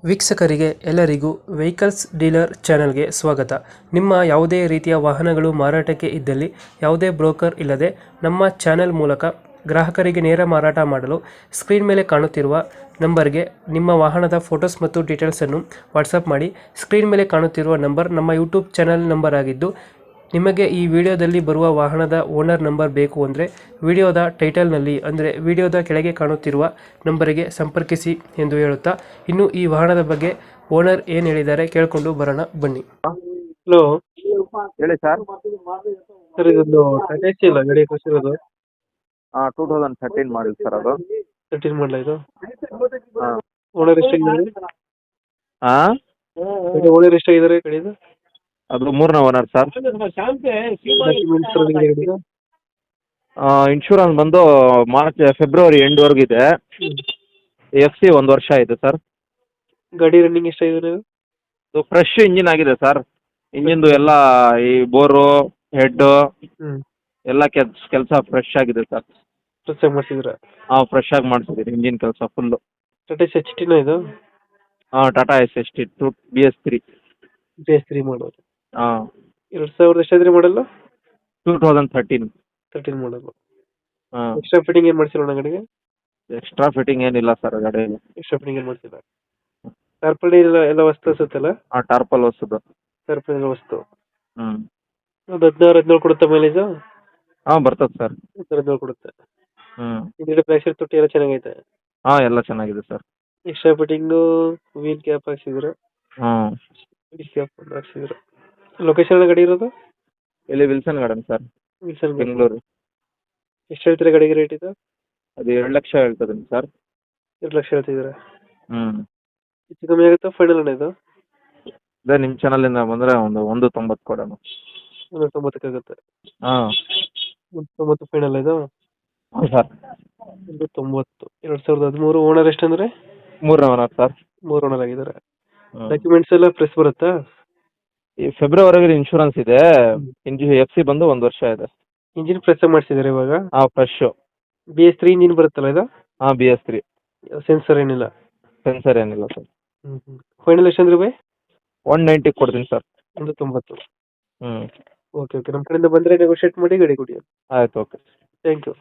ವೀಕ್ಷಕರಿಗೆ ಎಲ್ಲರಿಗೂ vehicles dealer ಚಾನೆಲ್ಗೆ ಸ್ವಾಗತ. ನಿಮ್ಮ ಯಾವುದೇ ರೀತಿಯ ವಾಹನಗಳು ಮಾರಾಟಕ್ಕೆ ಇದ್ದಲ್ಲಿ ಯಾವುದೇ ಬ್ರೋಕರ್ ಇಲ್ಲದೆ ನಮ್ಮ ಚಾನೆಲ್ ಮೂಲಕ ಗ್ರಾಹಕರಿಗೆ ನೇರ ಮಾರಾಟ ಮಾಡಲು ಸ್ಕ್ರೀನ್ ಮೇಲೆ ಕಾಣುತ್ತಿರುವ ನಂಬರ್ಗೆ ನಿಮ್ಮ ವಾಹನದ ಫೋಟೋಸ್ ಮತ್ತು ಡೀಟೇಲ್ಸನ್ನು ವಾಟ್ಸಪ್ ಮಾಡಿ. ಸ್ಕ್ರೀನ್ ಮೇಲೆ ಕಾಣುತ್ತಿರುವ ನಂಬರ್ ನಮ್ಮ ಯೂಟ್ಯೂಬ್ ಚಾನೆಲ್ ನಂಬರ್ ಆಗಿದ್ದು, ನಿಮಗೆ ಈ ವಿಡಿಯೋದಲ್ಲಿ ಬರುವ ವಾಹನದ ಓನರ್ ನಂಬರ್ ಬೇಕು ಅಂದರೆ ವಿಡಿಯೋದ ಟೈಟಲ್ನಲ್ಲಿ ಅಂದರೆ ವಿಡಿಯೋದ ಕೆಳಗೆ ಕಾಣುತ್ತಿರುವ ನಂಬರಿಗೆ ಸಂಪರ್ಕಿಸಿ ಎಂದು ಹೇಳುತ್ತಾ, ಇನ್ನು ಈ ವಾಹನದ ಬಗ್ಗೆ ಓನರ್ ಏನು ಹೇಳಿದ್ದಾರೆ ಕೇಳಿಕೊಂಡು ಬರೋಣ ಬನ್ನಿ. ಹಲೋ ಹೇಳಿ ಸರ್. ಸರ್, ಇದೊಂದು ಟಾಟಾ ಎಸಿ ಇಲ್ಲ ಗಾಡಿ ಕಳಿಸಿರೋದು? 2013 ಮಾಡಲ್ ಸರ್ ಅದು. 13 ಮಾಡಲ ಇದು? ಹಾಂ ಓನರ್ ಎಷ್ಟಾಗಿದ್ದಾರೆ? ಹಾಂ ಓನರ್ ಎಷ್ಟಾಗಿದ್ದಾರೆ ಗಾಡಿದು? ಅದು 3ನೇ ಓನರ್ ಸರ್. ಡಾಕ್ಯುಮೆಂಟ್ಸ್ ಗಾಡಿದು? ಇನ್ಶೂರೆನ್ಸ್ ಬಂದು ಫೆಬ್ರವರಿ ಎಂಡ್ವರೆಗೂ ಇದೆ. FC 1 ವರ್ಷ ಇದೆ ಸರ್. ಗಾಡಿ ರನ್ನಿಂಗ್ ಎಷ್ಟಾಗಿದೆ? ಇದು ಫ್ರೆಶ್ ಇಂಜಿನ್ ಆಗಿದೆ ಸರ್. ಇಂಜಿನ್ದು ಎಲ್ಲ ಈ ಬೋರು ಹೆಡ್ಡು ಎಲ್ಲ ಕೆಲಸ ಫ್ರೆಶ್ ಆಗಿದೆ ಸರ್. ಫ್ರೆಶ್ ಆಗಿ ಮಾಡಿಸಿದ್ರ? ಫ್ರೆಶ್ ಆಗಿ ಮಾಡಿಸಿದ್ದೀರಿ ಇಂಜಿನ್ ಕೆಲಸ ಫುಲ್ಲು. ಟಾಟಾ ಎಸ್ HT ಇದು? Tata SST BS3. BS3 ಮಾಡೋದು? 2000 ಎಷ್ಟಾದ್ರಿ ಮಾಡಲ್ಲ? 2013. 13 ಮಾಡಲ್ಲ. ಹಾಂ ಎಕ್ಸ್ಟ್ರಾ ಫಿಟ್ಟಿಂಗ್ ಏನು ಮಾಡಿಸಿಲ್ಲ ಗಾಡಿಗೆ? ಎಕ್ಸ್ಟ್ರಾ ಫಿಟ್ಟಿಂಗ್ ಏನಿಲ್ಲ ಸರ್ ಗಾಡಿಯಲ್ಲಿ. ಎಕ್ಸ್ಟ್ರಾ ಫಿಟ್ಟಿಂಗ್ ಏನು ಮಾಡಿಸಿಲ್ಲ. ಟಾರ್ಪಲ್ ಎಲ್ಲ ವಸ್ತು ಅನ್ಸುತ್ತಲ್ಲ? ಟಾರ್ಪಲ್ ಹೊಸದು. ಟಾರ್ಪಲ್ ಎಲ್ಲ ವಸ್ತು. ಹ್ಞೂ ಒಂದು 16-17 ಕೊಡುತ್ತಾ ಮೈಲೇಜ್? ಬರ್ತದೆ ಸರ್. 17 ಕೊಡುತ್ತೆ. ಹ್ಞೂ ಹಿಂದ್ಗಡೆ ಪ್ಲಾಸ್ಟಿಕ್ ತೊಟ್ಟಿ ಎಲ್ಲ ಚೆನ್ನಾಗೈತೆ? ಎಲ್ಲ ಚೆನ್ನಾಗಿದೆ sir. Extra fitting wheel cap ಹಾಕ್ಸಿದ್ರು? ಹ್ಞೂ ವೀಲ್ ಕ್ಯಾಪ್ ಹಾಕ್ಸಿದ್ರು. ಲೊಕೇಶನ್ ಗಾಡಿ ಇರೋದು? ಇಲ್ಲಿ Wilson Garden sir, Wilson Bengaluru. ಎಷ್ಟು ಹೇಳ್ತೀರಾ ಗಾಡಿಗೆ ರೇಟ್ ಇದು? ಅದು 2 ಲಕ್ಷ ಹೇಳ್ತದೀನಿ ಸರ್. 2 ಲಕ್ಷ ಹೇಳ್ತಿದ್ದೀರಾ? ಹ್ಞೂ ಹೆಚ್ಚು ಕಮ್ಮಿ ಆಗುತ್ತಾ ಫೈನಲ್ ಅಣ್ಣ ಇದು? ಅದೇ ನಿಮ್ಮ ಚಾನಲಿಂದ ಬಂದರೆ ಒಂದು 1.90 ಕೊಡೋಣ. 1.90 ಆಗುತ್ತೆ? ಹಾಂ 1.90 ಫೈನಲ್ ಇದು? ಹ್ಞೂ ಸರ್. 1.90. 2013 ಓನರ್ ಎಷ್ಟಂದ್ರೆ? 3ನೇ ಓನರ್ ಸರ್. 3 ಓನರ್ ಆಗಿದ್ದಾರೆ. ಡಾಕ್ಯುಮೆಂಟ್ಸ್ ಎಲ್ಲ ಫ್ರೆಶ್ ಬರುತ್ತಾ? ಈ ಫೆಬ್ರವರಿಗೆ ಇನ್ಶೂರೆನ್ಸ್ ಇದೆ. FC ಬಂದು 1 ವರ್ಷ ಇದೆ. ಇಂಜಿನ್ ಫ್ರೆಶ್ ಮಾಡಿಸಿದ್ದಾರೆ ಇವಾಗ? ಫ್ರೆಶು. BS3 ಇಂಜಿನ್ ಬರುತ್ತಲ್ಲ ಇದು? BS3. ಸೆನ್ಸರ್ ಏನಿಲ್ಲ? ಸೆನ್ಸರ್ ಏನಿಲ್ಲ ಸರ್. Final ಎಷ್ಟಂದ್ರೆ by? 190 ಕೊಡ್ತೀನಿ ಸರ್. 190. ಹ್ಞೂ ಓಕೆ ನಮ್ಮ ಕಡೆಯಿಂದ ಬಂದರೆ ನೆಗೋಷಿಯೇಟ್ ಮಾಡಿ ಗಾಡಿ ಕೊಡಿ. ಆಯ್ತು, ಓಕೆ. Thank you.